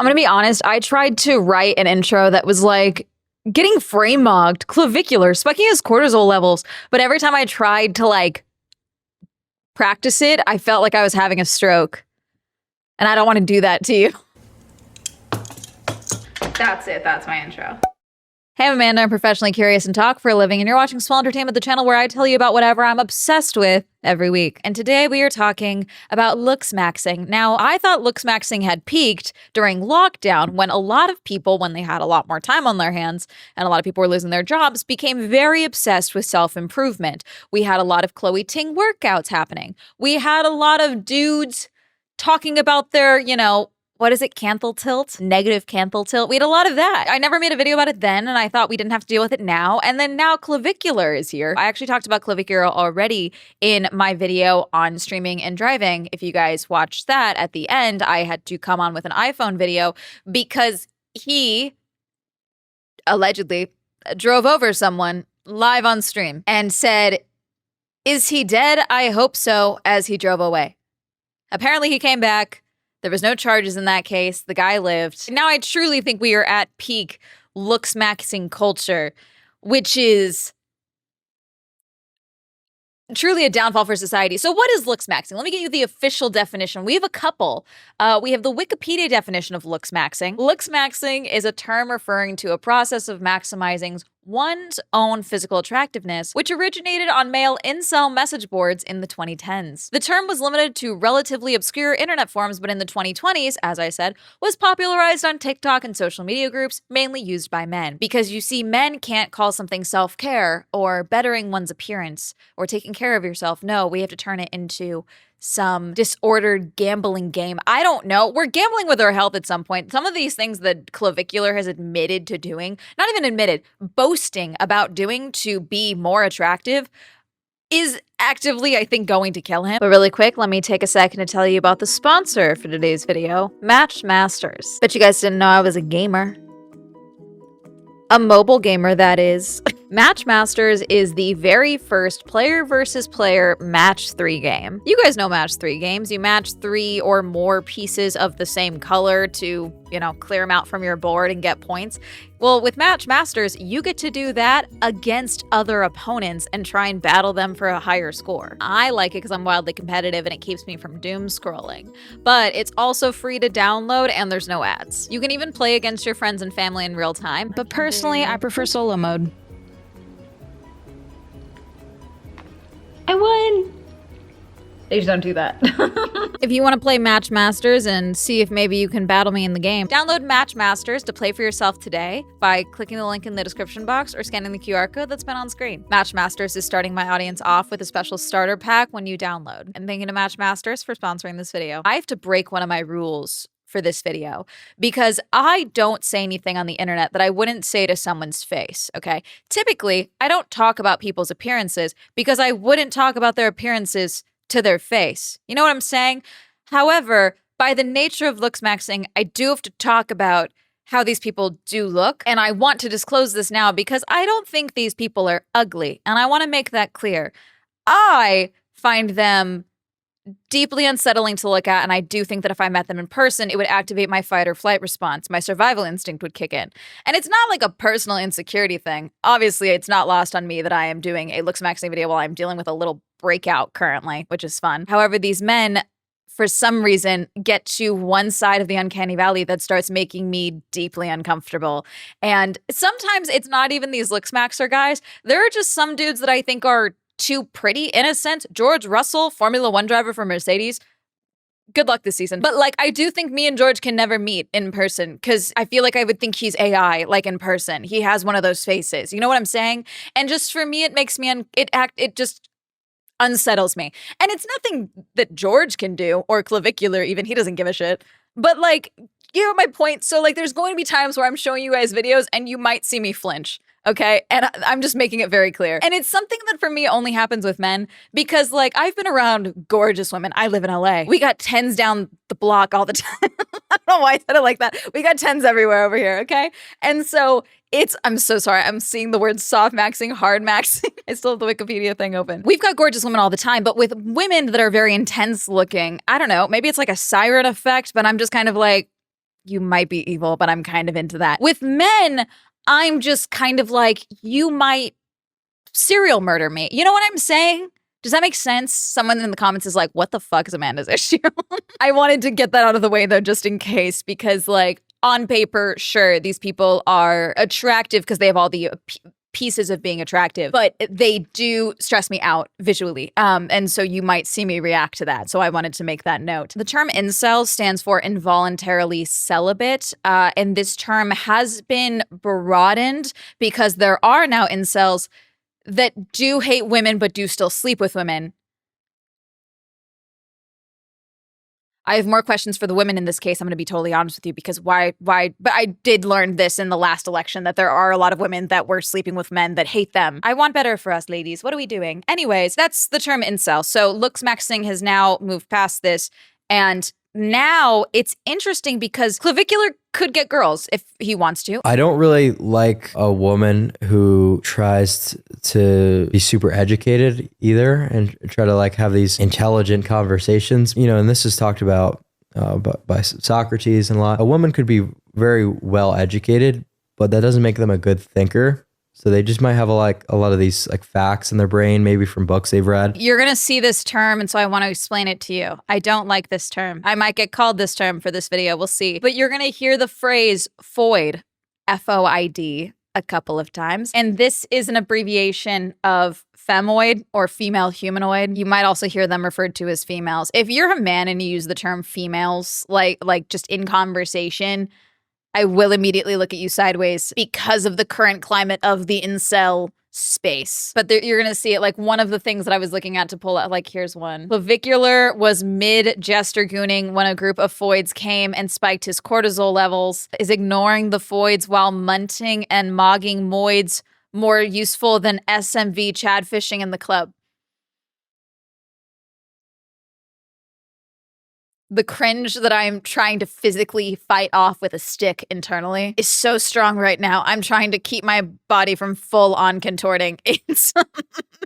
I'm gonna be honest, I tried to write an intro that was like, getting frame mogged, clavicular, spiking his cortisol levels. But every time I tried to like practice it, I felt like I was having a stroke. And I don't want to do that to you. That's it. That's my intro. Hey, I'm Amanda. I'm professionally curious and talk for a living, and you're watching Swell Entertainment, the channel where I tell you about whatever I'm obsessed with every week. And today we are talking about looksmaxxing. Now, I thought looksmaxxing had peaked during lockdown when a lot of people, when they had a lot more time on their hands and a lot of people were losing their jobs, became very obsessed with self-improvement. We had a lot of Chloe Ting workouts happening. We had a lot of dudes talking about their, what is it? Canthal tilt? Negative canthal tilt. We had a lot of that. I never made a video about it then, and I thought we didn't have to deal with it now. And then now Clavicular is here. I actually talked about Clavicular already in my video on streaming and driving. If you guys watched that, at the end, I had to come on with an iPhone video because he allegedly drove over someone live on stream and said, "Is he dead? I hope so," as he drove away. Apparently he came back. There was no charges in that case. The guy lived. Now I truly think we are at peak looksmaxxing culture, which is truly a downfall for society. So what is looksmaxxing? Let me get you the official definition. We have a couple. We have the Wikipedia definition of looksmaxxing. Looksmaxxing is a term referring to a process of maximizing one's own physical attractiveness, which originated on male incel message boards in the 2010s. The term was limited to relatively obscure internet forums, but in the 2020s, as I said, was popularized on TikTok and social media groups, mainly used by men. Because you see, men can't call something self-care or bettering one's appearance or taking care of yourself. No, we have to turn it into some disordered gambling game. I don't know. We're gambling with our health at some point. Some of these things that Clavicular has admitted to doing, not even admitted, boasting about doing to be more attractive, is actively, I think, going to kill him. But really quick, let me take a second to tell you about the sponsor for today's video, Matchmasters. Bet you guys didn't know I was a gamer. A mobile gamer, that is. Matchmasters is the very first player versus player match 3 game. You guys know match 3 games. You match 3 or more pieces of the same color to, clear them out from your board and get points. Well, with Matchmasters, you get to do that against other opponents and try and battle them for a higher score. I like it because I'm wildly competitive and it keeps me from doom scrolling. But it's also free to download and there's no ads. You can even play against your friends and family in real time. But personally, I prefer solo mode. I won! Please don't do that. If you want to play Matchmasters and see if maybe you can battle me in the game, download Matchmasters to play for yourself today by clicking the link in the description box or scanning the QR code that's been on screen. Matchmasters is starting my audience off with a special starter pack when you download. And thank you to Matchmasters for sponsoring this video. I have to break one of my rules for this video because I don't say anything on the internet that I wouldn't say to someone's face, okay? Typically, I don't talk about people's appearances because I wouldn't talk about their appearances to their face. You know what I'm saying? However, by the nature of looksmaxxing, I do have to talk about how these people do look, and I want to disclose this now because I don't think these people are ugly, and I want to make that clear. I find them deeply unsettling to look at, and I do think that if I met them in person, it would activate my fight or flight response. My survival instinct would kick in. And it's not like a personal insecurity thing. Obviously, it's not lost on me that I am doing a looksmaxxing video while I'm dealing with a little breakout currently, which is fun. However, these men, for some reason, get to one side of the uncanny valley that starts making me deeply uncomfortable. And sometimes it's not even these looksmaxxer guys. There are just some dudes that I think are too pretty, in a sense. George Russell, Formula One driver for Mercedes. Good luck this season. But I do think me and George can never meet in person because I feel like I would think he's AI, in person. He has one of those faces. You know what I'm saying? And just for me, it makes me, it just unsettles me. And it's nothing that George can do or Clavicular even. He doesn't give a shit. But you know my point. So there's going to be times where I'm showing you guys videos and you might see me flinch. Okay, and I'm just making it very clear. And it's something that for me only happens with men because I've been around gorgeous women. I live in LA. We got 10s down the block all the time. I don't know why I said it like that. We got 10s everywhere over here, okay? And so I'm so sorry. I'm seeing the word soft maxing, hard maxing. I still have the Wikipedia thing open. We've got gorgeous women all the time, but with women that are very intense looking, I don't know, maybe it's like a siren effect, but I'm just kind of you might be evil, but I'm kind of into that. With men, I'm just kind of like, you might serial murder me. You know what I'm saying? Does that make sense? Someone in the comments is like, what the fuck is Amanda's issue? I wanted to get that out of the way though, just in case, because like on paper, sure, these people are attractive because they have all the pieces of being attractive, but they do stress me out visually. And so you might see me react to that. So I wanted to make that note. The term incel stands for involuntarily celibate. And this term has been broadened because there are now incels that do hate women but do still sleep with women. I have more questions for the women in this case. I'm going to be totally honest with you because why? But I did learn this in the last election that there are a lot of women that were sleeping with men that hate them. I want better for us, ladies. What are we doing? Anyways, that's the term incel. So looksmaxxing has now moved past this, and now it's interesting because Clavicular could get girls if he wants to. I don't really like a woman who tries to be super educated either and try to like have these intelligent conversations, you know, and this is talked about by Socrates and a lot. A woman could be very well educated, but that doesn't make them a good thinker. So they just might have a lot of these like facts in their brain, maybe from books they've read. You're going to see this term, and so I want to explain it to you. I don't like this term. I might get called this term for this video. We'll see. But you're going to hear the phrase foid, F-O-I-D, a couple of times. And this is an abbreviation of femoid or female humanoid. You might also hear them referred to as females. If you're a man and you use the term females, like just in conversation, I will immediately look at you sideways because of the current climate of the incel space. But you're going to see it like one of the things that I was looking at to pull out, like here's one. Clavicular was mid-jester gooning when a group of foids came and spiked his cortisol levels, is ignoring the foids while munting and mogging moids more useful than SMV Chad fishing in the club. The cringe that I'm trying to physically fight off with a stick internally is so strong right now. I'm trying to keep my body from full on contorting.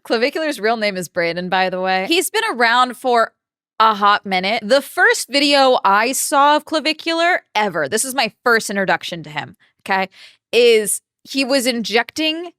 Clavicular's real name is Brayden, by the way. He's been around for a hot minute. The first video I saw of Clavicular ever, this is my first introduction to him, okay, is he was injecting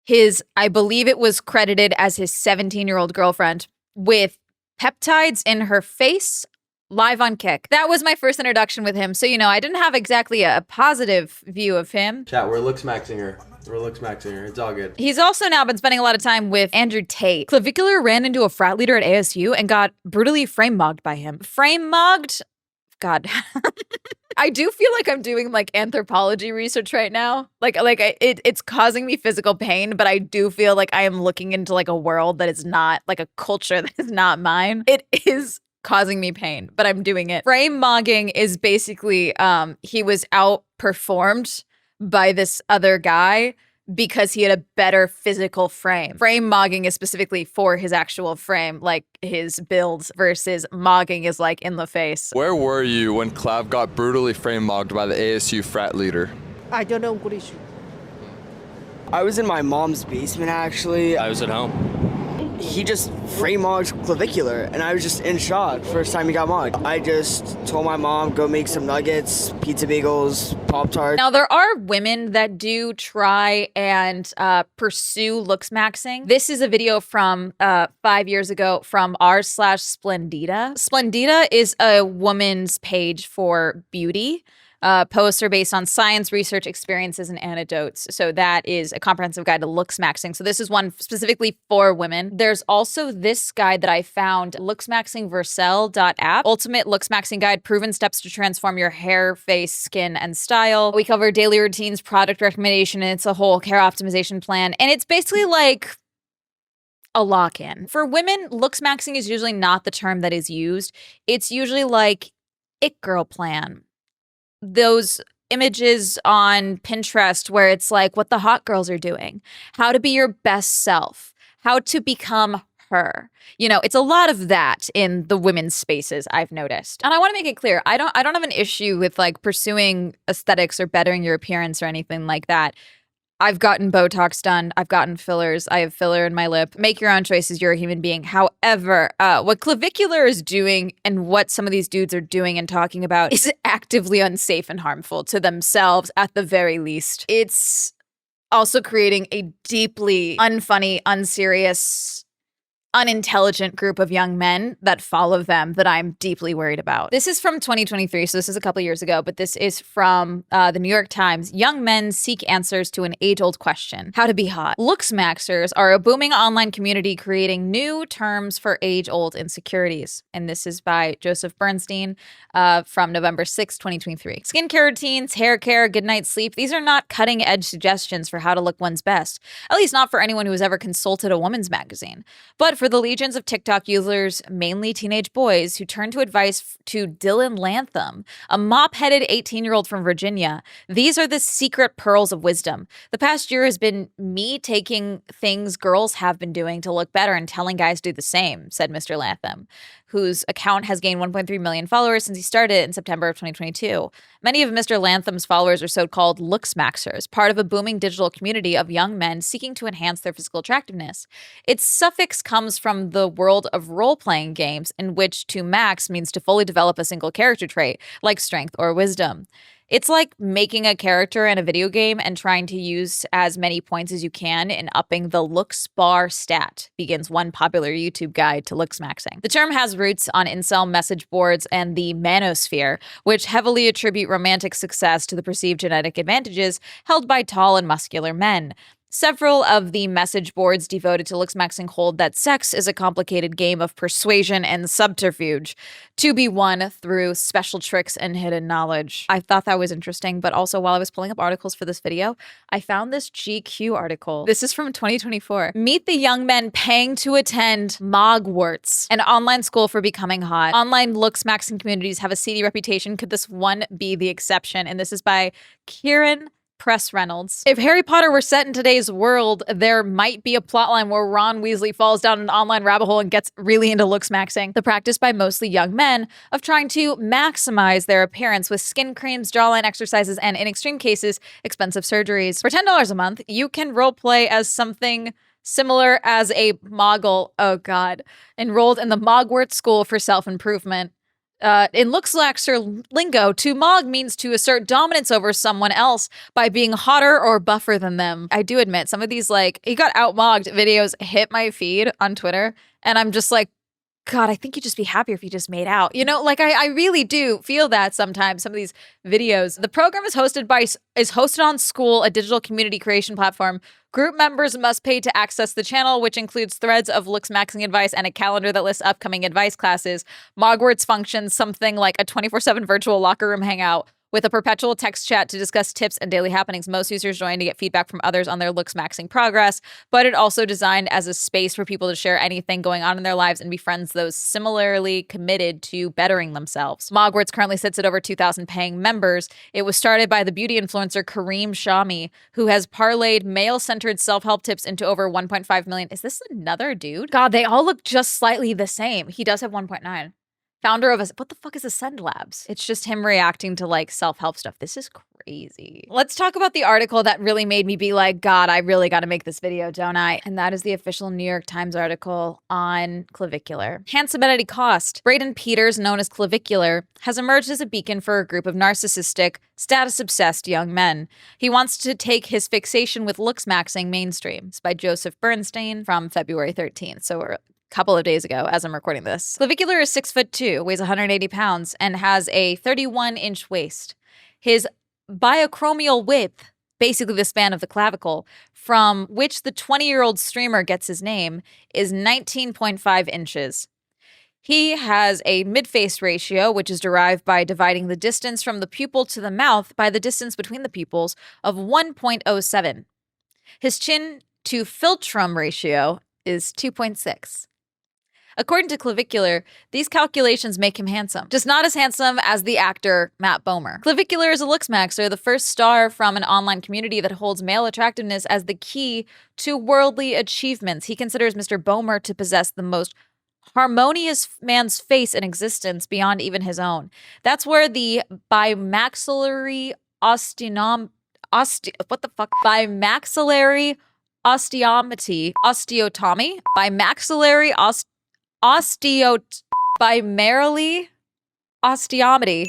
his, I believe it was credited as his 17-year-old girlfriend with peptides in her face, live on Kick. That was my first introduction with him. So, you know, I didn't have exactly a positive view of him. Chat, we're looksmaxxing her. We're looksmaxxing her. It's all good. He's also now been spending a lot of time with Andrew Tate. Clavicular ran into a frat leader at ASU and got brutally frame-mogged by him. Frame-mogged? God. I do feel like I'm doing like anthropology research right now. It's causing me physical pain, but I do feel like I am looking into like a world that is not, like a culture that is not mine. It is causing me pain, but I'm doing it. Frame mogging is basically he was outperformed by this other guy because he had a better physical frame. Frame mogging is specifically for his actual frame, like his builds, versus mogging is like in the face. Where were you when Clav got brutally frame mogged by the ASU frat leader? I don't know what issue. I was in my mom's basement actually. I was at home. He just frame mogged Clavicular and I was just in shock first time he got mogged. I just told my mom, go make some nuggets, pizza bagels, Pop-Tarts. Now there are women that do try and pursue looksmaxxing. This is a video from 5 years ago from r/Splendida. Splendida is a woman's page for beauty. Posts are based on science, research, experiences, and anecdotes. So that is a comprehensive guide to looksmaxxing. So this is one specifically for women. There's also this guide that I found, looksmaxxingversell.app. Ultimate looksmaxxing guide, proven steps to transform your hair, face, skin, and style. We cover daily routines, product recommendation, and it's a whole hair optimization plan. And it's basically like a lock-in. For women, looksmaxxing is usually not the term that is used. It's usually like it girl plan. Those images on Pinterest where it's like what the hot girls are doing, how to be your best self, how to become her. You know, it's a lot of that in the women's spaces I've noticed. And I want to make it clear, I don't have an issue with like pursuing aesthetics or bettering your appearance or anything like that. I've gotten Botox done. I've gotten fillers. I have filler in my lip. Make your own choices. You're a human being. However, what Clavicular is doing and what some of these dudes are doing and talking about is actively unsafe and harmful to themselves at the very least. It's also creating a deeply unfunny, unserious, unintelligent group of young men that follow them that I'm deeply worried about. This is from 2023, so this is a couple years ago, but this is from the New York Times. Young men seek answers to an age-old question: how to be hot. Looksmaxxers are a booming online community creating new terms for age-old insecurities. And this is by Joseph Bernstein from November 6, 2023. Skincare routines, hair care, good night's sleep, these are not cutting-edge suggestions for how to look one's best, at least not for anyone who has ever consulted a woman's magazine. But for the legions of TikTok users, mainly teenage boys, who turn to advice to Dylan Lantham, a mop-headed 18-year-old from Virginia, these are the secret pearls of wisdom. The past year has been me taking things girls have been doing to look better and telling guys to do the same, said Mr. Lantham, whose account has gained 1.3 million followers since he started it in September of 2022. Many of Mr. Lantham's followers are so-called looksmaxxers, part of a booming digital community of young men seeking to enhance their physical attractiveness. Its suffix comes from the world of role-playing games, in which to max means to fully develop a single character trait, like strength or wisdom. It's like making a character in a video game and trying to use as many points as you can in upping the looks bar stat, begins one popular YouTube guide to looksmaxxing. The term has roots on incel message boards and the manosphere, which heavily attribute romantic success to the perceived genetic advantages held by tall and muscular men. Several of the message boards devoted to looksmaxxing hold that sex is a complicated game of persuasion and subterfuge to be won through special tricks and hidden knowledge. I thought that was interesting, but also while I was pulling up articles for this video, I found this GQ article. This is from 2024. Meet the young men paying to attend Mogwarts, an online school for becoming hot. Online looksmaxxing communities have a seedy reputation. Could this one be the exception? And this is by Kieran Press Reynolds. If Harry Potter were set in today's world, there might be a plotline where Ron Weasley falls down an online rabbit hole and gets really into looksmaxxing, the practice by mostly young men of trying to maximize their appearance with skin creams, jawline exercises, and in extreme cases, expensive surgeries. For $10 a month, you can roleplay as something similar as a Moggle, oh god, enrolled in the Mogwarts School for Self-Improvement. In looksmaxxer lingo, to mog means to assert dominance over someone else by being hotter or buffer than them. I do admit, some of these, like, he got outmogged videos hit my feed on Twitter, and I'm just like, God, I think you'd just be happier if you just made out. You know, like I really do feel that sometimes, some of these videos. The program is hosted on School, a digital community creation platform. Group members must pay to access the channel, which includes threads of looksmaxxing advice and a calendar that lists upcoming advice classes. Mogwarts functions something like a 24/7 virtual locker room hangout with a perpetual text chat to discuss tips and daily happenings. Most users join to get feedback from others on their looksmaxxing progress, but it also designed as a space for people to share anything going on in their lives and befriends those similarly committed to bettering themselves. Mogwarts currently sits at over 2,000 paying members. It was started by the beauty influencer Kareem Shami, who has parlayed male-centered self-help tips into over 1.5 million. Is this another dude? God, they all look just slightly the same. He does have 1.9. Founder of what the fuck is Ascend Labs? It's just him reacting to like self-help stuff. This is crazy. Let's talk about the article that really made me be like, God, I really got to make this video, don't I? And that is the official New York Times article on Clavicular. Handsome at any cost. Braden Peters, known as Clavicular, has emerged as a beacon for a group of narcissistic, status-obsessed young men. He wants to take his fixation with looksmaxxing mainstream. It's by Joseph Bernstein from February 13th. So we're couple of days ago as I'm recording this. Clavicular is 6'2", weighs 180 pounds, and has a 31-inch waist. His biochromial width, basically the span of the clavicle, from which the 20-year-old streamer gets his name, is 19.5 inches. He has a mid-face ratio, which is derived by dividing the distance from the pupil to the mouth by the distance between the pupils of 1.07. His chin to philtrum ratio is 2.6. According to Clavicular, these calculations make him handsome, just not as handsome as the actor Matt Bomer. Clavicular is a looksmaxxer, the first star from an online community that holds male attractiveness as the key to worldly achievements. He considers Mr. Bomer to possess the most harmonious man's face in existence beyond even his own. That's where the bimaxillary what the fuck? By maxillary osteotomy, by maxillary primarily osteotomy,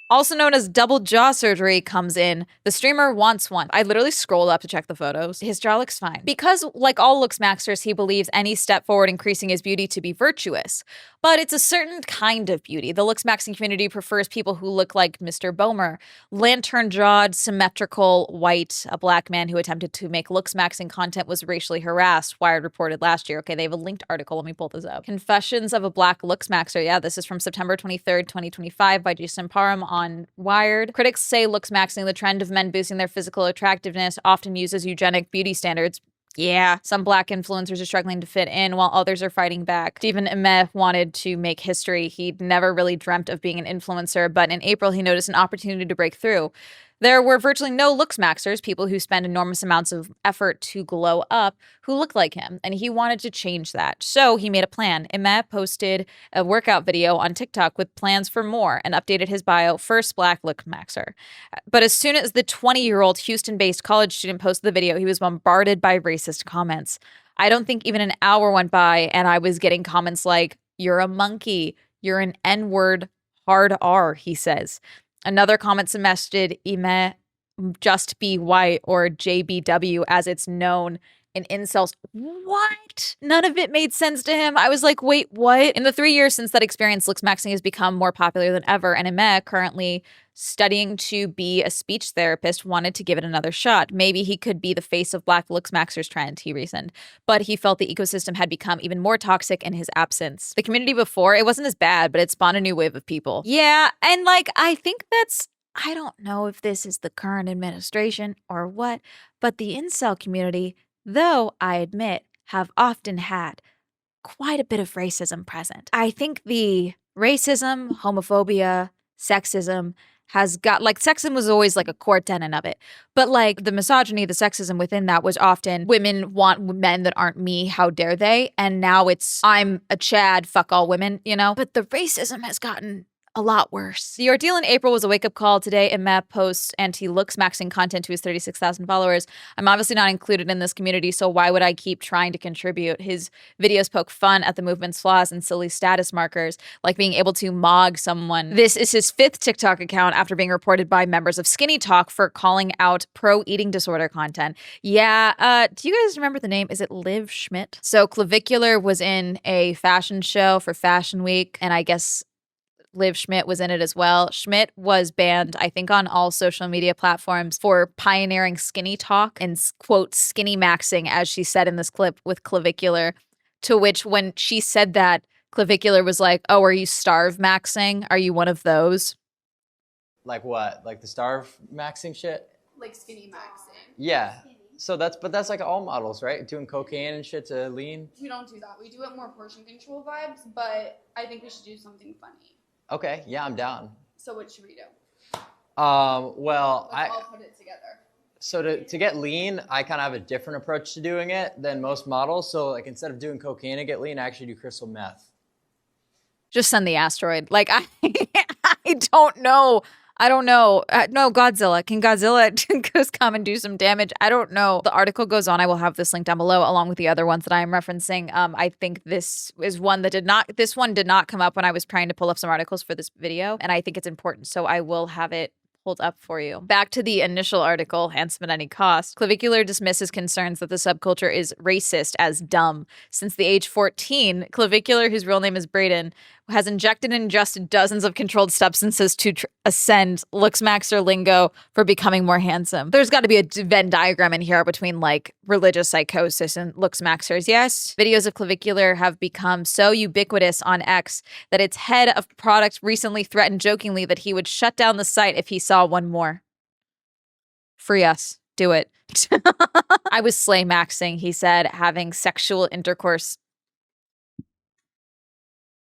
also known as double jaw surgery, comes in. The streamer wants one. I literally scrolled up to check the photos. His jaw looks fine. Because, like all looksmaxxers, he believes any step forward increasing his beauty to be virtuous. But it's a certain kind of beauty. The looksmaxxing community prefers people who look like Mr. Bomer. Lantern-jawed, symmetrical, white, a black man who attempted to make looksmaxxing content was racially harassed, Wired reported last year. Okay, they have a linked article. Let me pull this up. Confessions of a Black Looksmaxxer. Yeah, this is from September 23rd, 2025 by Jason Parham on Wired. Critics say looksmaxxing, the trend of men boosting their physical attractiveness, often uses eugenic beauty standards. Yeah, some Black influencers are struggling to fit in while others are fighting back. Stephen Emeh wanted to make history. He'd never really dreamt of being an influencer, but in April he noticed an opportunity to break through. There were virtually no looksmaxxers, people who spend enormous amounts of effort to glow up, who look like him, and he wanted to change that. So he made a plan. Emeh posted a workout video on TikTok with plans for more and updated his bio, first Black looksmaxxer. But as soon as the 20-year-old Houston-based college student posted the video, he was bombarded by racist comments. I don't think even an hour went by and I was getting comments like, "You're a monkey, you're an N-word, hard R," he says. Another comment suggested Emeh just be white, or JBW as it's known in incels. What? None of it made sense to him. I was like, wait, what? In the 3 years since that experience, looksmaxxing has become more popular than ever, and Emeh, currently studying to be a speech therapist, wanted to give it another shot. Maybe he could be the face of Black looksmaxxers trend, he reasoned. But he felt the ecosystem had become even more toxic in his absence. The community before, it wasn't as bad, but it spawned a new wave of people. Yeah, and like, I think that's, I don't know if this is the current administration or what, but the incel community, though I admit, have often had quite a bit of racism present. I think the racism, homophobia, sexism has got, like, sexism was always like a core tenet of it. But like the misogyny, the sexism within that was often women want men that aren't me, how dare they? And now it's I'm a Chad, fuck all women, you know? But the racism has gotten a lot worse. The ordeal in April was a wake-up call. Today, Emeh posts anti-looksmaxxing content to his 36,000 followers. I'm obviously not included in this community, so why would I keep trying to contribute? His videos poke fun at the movement's flaws and silly status markers, like being able to mog someone. This is his 5th TikTok account after being reported by members of Skinny Talk for calling out pro-eating disorder content. Yeah, do you guys remember the name? Is it Liv Schmidt? So Clavicular was in a fashion show for Fashion Week, and I guess Liv Schmidt was in it as well. Schmidt was banned, I think, on all social media platforms for pioneering skinny talk and, quote, skinny maxing, as she said in this clip with Clavicular, to which when she said that, Clavicular was like, "Oh, are you starve maxing? Are you one of those?" Like what? Like the starve maxing shit? Like skinny maxing. Yeah. So that's like all models, right? Doing cocaine and shit to lean? We don't do that. We do it more portion control vibes, but I think we should do something funny. Okay, yeah, I'm down. So what should we do? Well, Let's all put it together. So to get lean, I kind of have a different approach to doing it than most models. So like instead of doing cocaine to get lean, I actually do crystal meth. Just send the asteroid. Like, I don't know. I don't know. No, Godzilla. Can Godzilla just come and do some damage? I don't know. The article goes on. I will have this link down below along with the other ones that I am referencing. I think this is one that this one did not come up when I was trying to pull up some articles for this video. And I think it's important. So I will have it pulled up for you. Back to the initial article, handsome at any cost. Clavicular dismisses concerns that the subculture is racist as dumb. Since the age 14, Clavicular, whose real name is Braden, has injected and ingested dozens of controlled substances to ascend looksmaxxer lingo for becoming more handsome. There's got to be a Venn diagram in here between like religious psychosis and looksmaxxers. Yes, videos of Clavicular have become so ubiquitous on X that its head of product recently threatened jokingly that he would shut down the site if he saw one more. Free us. Do it. I was slay maxing, he said, having sexual intercourse.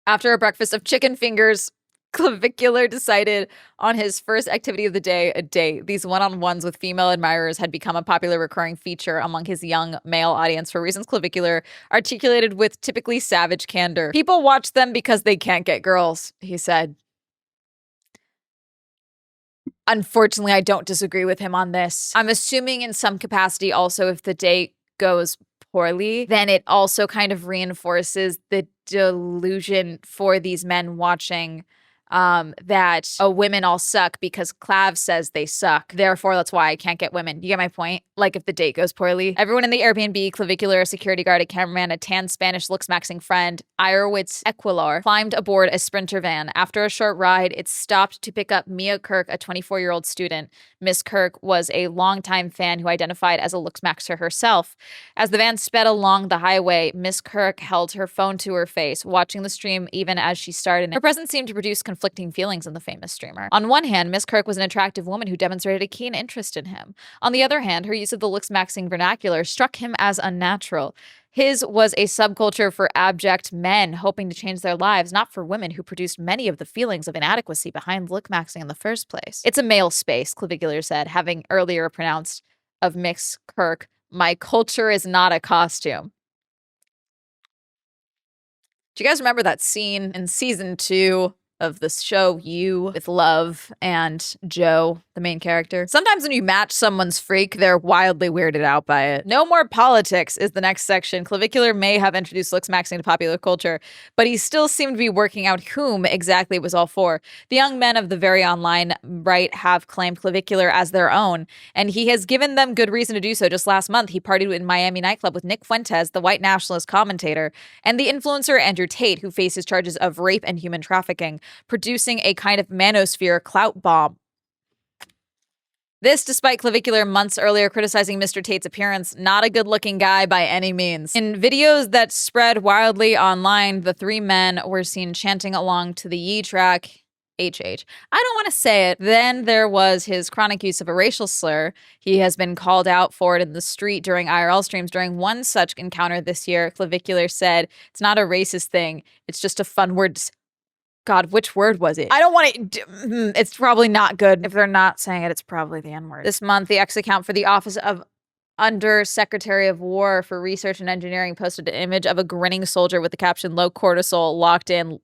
After a breakfast of chicken fingers, Clavicular decided on his first activity of the day, a date. These one-on-ones with female admirers had become a popular recurring feature among his young male audience for reasons Clavicular articulated with typically savage candor. People watch them because they can't get girls, he said. Unfortunately, I don't disagree with him on this. I'm assuming in some capacity also if the date goes poorly, then it also kind of reinforces the delusion for these men watching that women all suck because Clav says they suck. Therefore, that's why I can't get women. You get my point? Like if the date goes poorly. Everyone in the Airbnb, Clavicular, a security guard, a cameraman, a tan Spanish looksmaxxing friend, Irewitz Equilar, climbed aboard a Sprinter van. After a short ride, it stopped to pick up Mia Kirk, a 24-year-old student. Miss Kirk was a longtime fan who identified as a looksmaxxer herself. As the van sped along the highway, Miss Kirk held her phone to her face, watching the stream even as she started it. Her presence seemed to produce conflicting feelings in the famous streamer. On one hand, Miss Kirk was an attractive woman who demonstrated a keen interest in him. On the other hand, her use of the looksmaxxing vernacular struck him as unnatural. His was a subculture for abject men hoping to change their lives, not for women who produced many of the feelings of inadequacy behind lookmaxxing in the first place. It's a male space, Clavicular said, having earlier pronounced of Miss Kirk, "My culture is not a costume." Do you guys remember that scene in season 2 of the show You with Love and Joe, the main character? Sometimes when you match someone's freak, they're wildly weirded out by it. No more politics is the next section. Clavicular may have introduced looksmaxxing to popular culture, but he still seemed to be working out whom exactly it was all for. The young men of the very online right have claimed Clavicular as their own, and he has given them good reason to do so. Just last month, he partied in Miami nightclub with Nick Fuentes, the white nationalist commentator, and the influencer Andrew Tate, who faces charges of rape and human trafficking, producing a kind of manosphere clout bomb. This despite Clavicular months earlier criticizing Mr. Tate's appearance, not a good-looking guy by any means. In videos that spread wildly online, the three men were seen chanting along to the Yee track, HH. I don't want to say it. Then there was his chronic use of a racial slur. He has been called out for it in the street during IRL streams. During one such encounter this year, Clavicular said, "It's not a racist thing. It's just a fun word." God, which word was it? I don't want to. It's probably not good. If they're not saying it, it's probably the N-word. This month, the X account for the Office of Under Secretary of War for Research and Engineering posted an image of a grinning soldier with the caption "Low cortisol, locked in,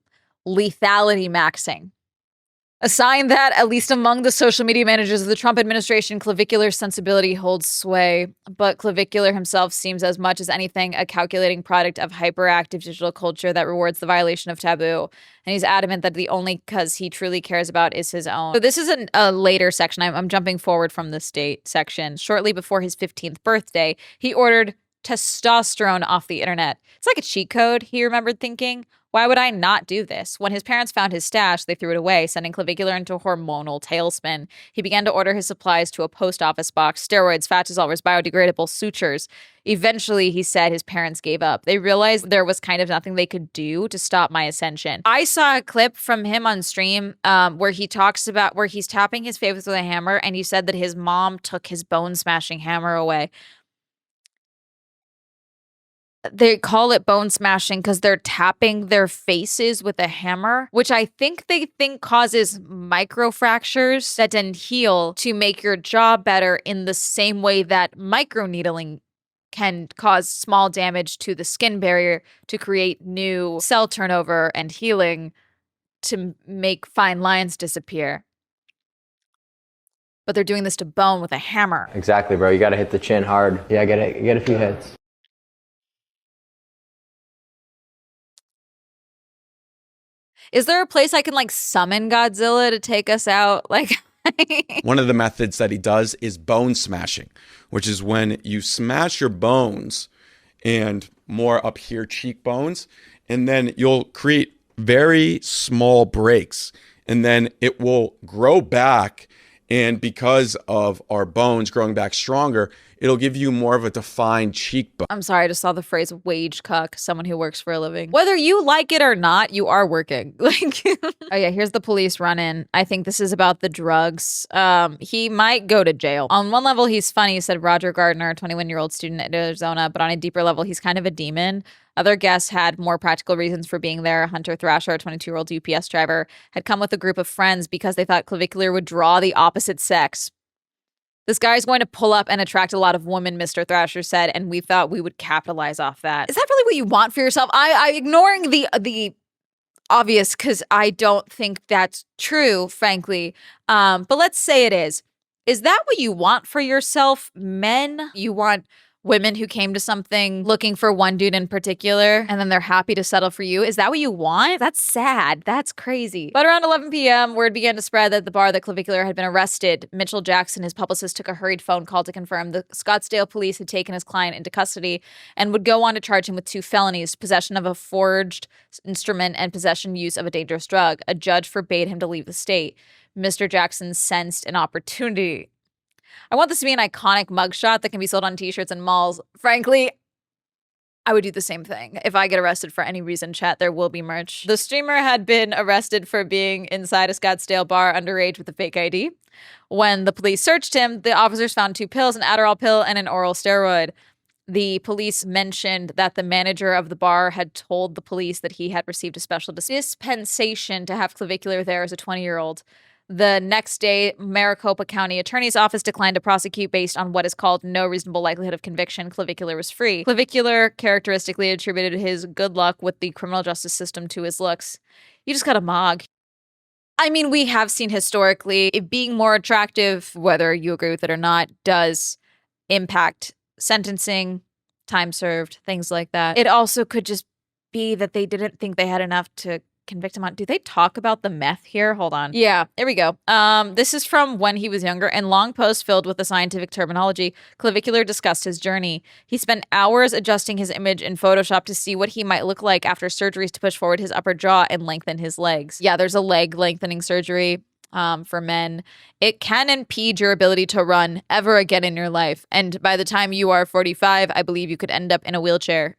lethality maxing." A sign that, at least among the social media managers of the Trump administration, Clavicular's sensibility holds sway. But Clavicular himself seems as much as anything a calculating product of hyperactive digital culture that rewards the violation of taboo. And he's adamant that the only cause he truly cares about is his own. So this is a later section. I'm jumping forward from the state section. Shortly before his 15th birthday, he ordered testosterone off the internet. It's like a cheat code, he remembered thinking. Why would I not do this? When his parents found his stash, they threw it away, sending Clavicular into a hormonal tailspin. He began to order his supplies to a post office box: steroids, fat dissolvers, biodegradable sutures. Eventually, he said his parents gave up. They realized there was kind of nothing they could do to stop my ascension. I saw a clip from him on stream where he talks about where he's tapping his face with a hammer, and he said that his mom took his bone-smashing hammer away. They call it bone smashing because they're tapping their faces with a hammer, which I think they think causes microfractures that then heal to make your jaw better, in the same way that microneedling can cause small damage to the skin barrier to create new cell turnover and healing to make fine lines disappear. But they're doing this to bone with a hammer. Exactly, bro. You got to hit the chin hard. Yeah, get a few hits. Is there a place I can like summon Godzilla to take us out? Like, one of the methods that he does is bone smashing, which is when you smash your bones and more up here cheekbones, and then you'll create very small breaks, and then it will grow back. And because of our bones growing back stronger, it'll give you more of a defined cheekbone. I'm sorry, I just saw the phrase wage cuck, someone who works for a living. Whether you like it or not, you are working. Like, oh yeah, here's the police run-in. I think this is about the drugs. He might go to jail. On one level, he's funny, said Roger Gardner, a 21-year-old student at Arizona, but on a deeper level, he's kind of a demon. Other guests had more practical reasons for being there. Hunter Thrasher, a 22-year-old UPS driver, had come with a group of friends because they thought Clavicular would draw the opposite sex. This guy's going to pull up and attract a lot of women, Mr. Thrasher said, and we thought we would capitalize off that. Is that really what you want for yourself? I ignoring the obvious because I don't think that's true, frankly. But let's say it is. Is that what you want for yourself, men? You want women who came to something looking for one dude in particular, and then they're happy to settle for you? Is that what you want? That's sad. That's crazy. But around 11 p.m., word began to spread that the bar that Clavicular had been arrested. Mitchell Jackson, his publicist, took a hurried phone call to confirm the Scottsdale police had taken his client into custody and would go on to charge him with 2 felonies, possession of a forged instrument and possession use of a dangerous drug. A judge forbade him to leave the state. Mr. Jackson sensed an opportunity. I want this to be an iconic mugshot that can be sold on t-shirts and malls. Frankly, I would do the same thing. If I get arrested for any reason, chat, there will be merch. The streamer had been arrested for being inside a Scottsdale bar underage with a fake ID. When the police searched him, the officers found 2 pills, an Adderall pill and an oral steroid. The police mentioned that the manager of the bar had told the police that he had received a special dispensation to have Clavicular there as a 20-year-old. The next day, Maricopa County Attorney's Office declined to prosecute based on what is called no reasonable likelihood of conviction. Clavicular was free. Clavicular characteristically attributed his good luck with the criminal justice system to his looks. You just got a mog. I mean, we have seen historically it being more attractive, whether you agree with it or not, does impact sentencing, time served, things like that. It also could just be that they didn't think they had enough to convict him on. Do they talk about the meth here? Hold on. Yeah, here we go. This is from when he was younger. In long posts filled with the scientific terminology, Clavicular discussed his journey. He spent hours adjusting his image in Photoshop to see what he might look like after surgeries to push forward his upper jaw and lengthen his legs. Yeah, there's a leg lengthening surgery for men. It can impede your ability to run ever again in your life. And by the time you are 45, I believe you could end up in a wheelchair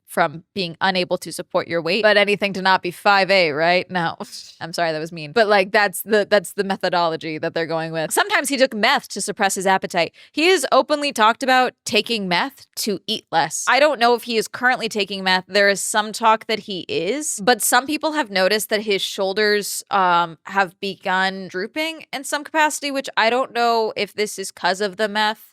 from being unable to support your weight. But anything to not be 5A, right? No, I'm sorry, that was mean. But like that's the methodology that they're going with. Sometimes he took meth to suppress his appetite. He has openly talked about taking meth to eat less. I don't know if he is currently taking meth. There is some talk that he is, but some people have noticed that his shoulders have begun drooping in some capacity, which I don't know if this is because of the meth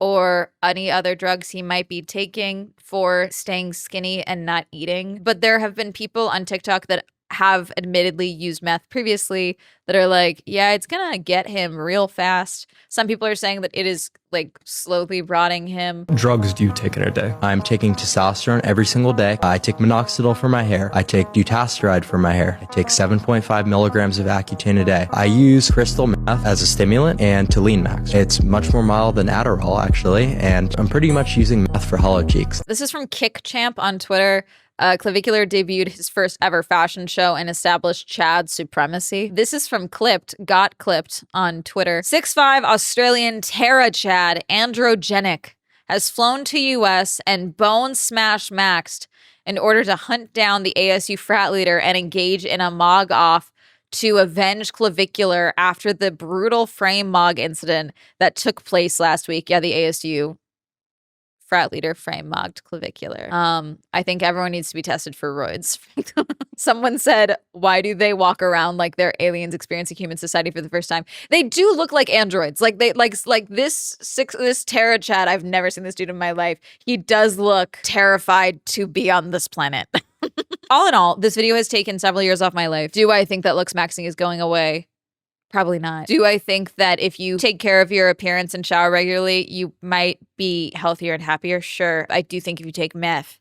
or any other drugs he might be taking for staying skinny and not eating. But there have been people on TikTok that have admittedly used meth previously that are like, yeah, it's gonna get him real fast. Some people are saying that it is like slowly rotting him. Drugs do you take in a day? I'm taking testosterone every single day. I take minoxidil for my hair. I take dutasteride for my hair. I take 7.5 milligrams of Accutane a day. I use crystal meth as a stimulant and to lean max. It's much more mild than Adderall, actually, and I'm pretty much using meth for hollow cheeks. This is from Kick Champ on Twitter. Clavicular debuted his first ever fashion show and established Chad supremacy. This is from Got Clipped on Twitter. 6'5" Australian Terra Chad, androgenic, has flown to US and bone smash maxed in order to hunt down the ASU frat leader and engage in a mog off to avenge Clavicular after the brutal frame mog incident that took place last week. Yeah, the ASU frat leader frame mogged Clavicular. I think everyone needs to be tested for roids. Someone said, why do they walk around like they're aliens experiencing human society for the first time? They do look like androids. Like they like this Terra Chad, I've never seen this dude in my life. He does look terrified to be on this planet. All in all, this video has taken several years off my life. Do I think that looksmaxxing is going away? Probably not. Do I think that if you take care of your appearance and shower regularly, you might be healthier and happier? Sure. I do think if you take meth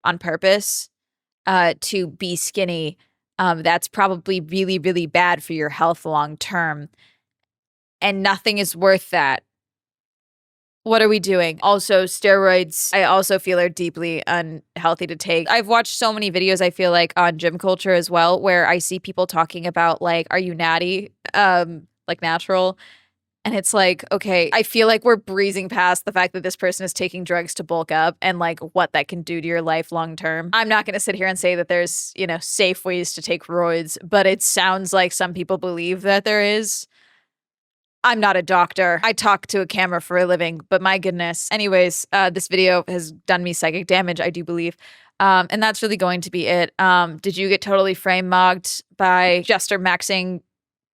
on purpose to be skinny, that's probably really, really bad for your health long term. And nothing is worth that. What are we doing? Also, steroids, I also feel are deeply unhealthy to take. I've watched so many videos, I feel like, on gym culture as well, where I see people talking about, like, are you natty? Like natural. And it's like, okay, I feel like we're breezing past the fact that this person is taking drugs to bulk up and like what that can do to your life long term. I'm not going to sit here and say that there's, safe ways to take roids, but it sounds like some people believe that there is. I'm not a doctor. I talk to a camera for a living, but my goodness. Anyways, this video has done me psychic damage, I do believe. And that's really going to be it. Did you get totally frame mogged by Jester maxing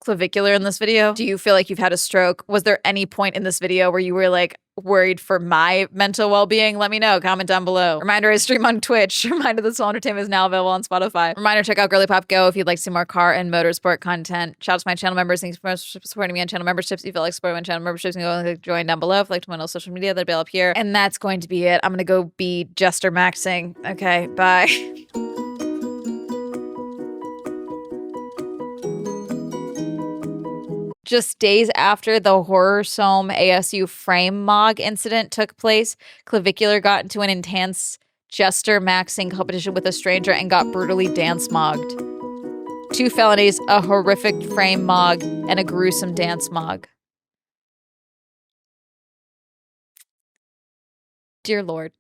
clavicular in this video? Do you feel like you've had a stroke? Was there any point in this video where you were like worried for my mental well-being? Let me know. Comment down below. Reminder, I stream on Twitch. Reminder that Swell Entertainment is now available on Spotify. Reminder, check out Girly Pop Go if you'd like to see more car and motorsport content. Shout out to my channel members. Thanks for supporting me on channel memberships. If you feel like supporting my channel memberships, you can go and join down below. If you'd like to my social media, that'll be up here. And that's going to be it. I'm going to go be Jester Maxing. Okay, bye. Just days after the Horror Somme ASU frame mog incident took place, Clavicular got into an intense Jester Maxing competition with a stranger and got brutally dance mogged. 2 felonies, a horrific frame mog, and a gruesome dance mog. Dear Lord.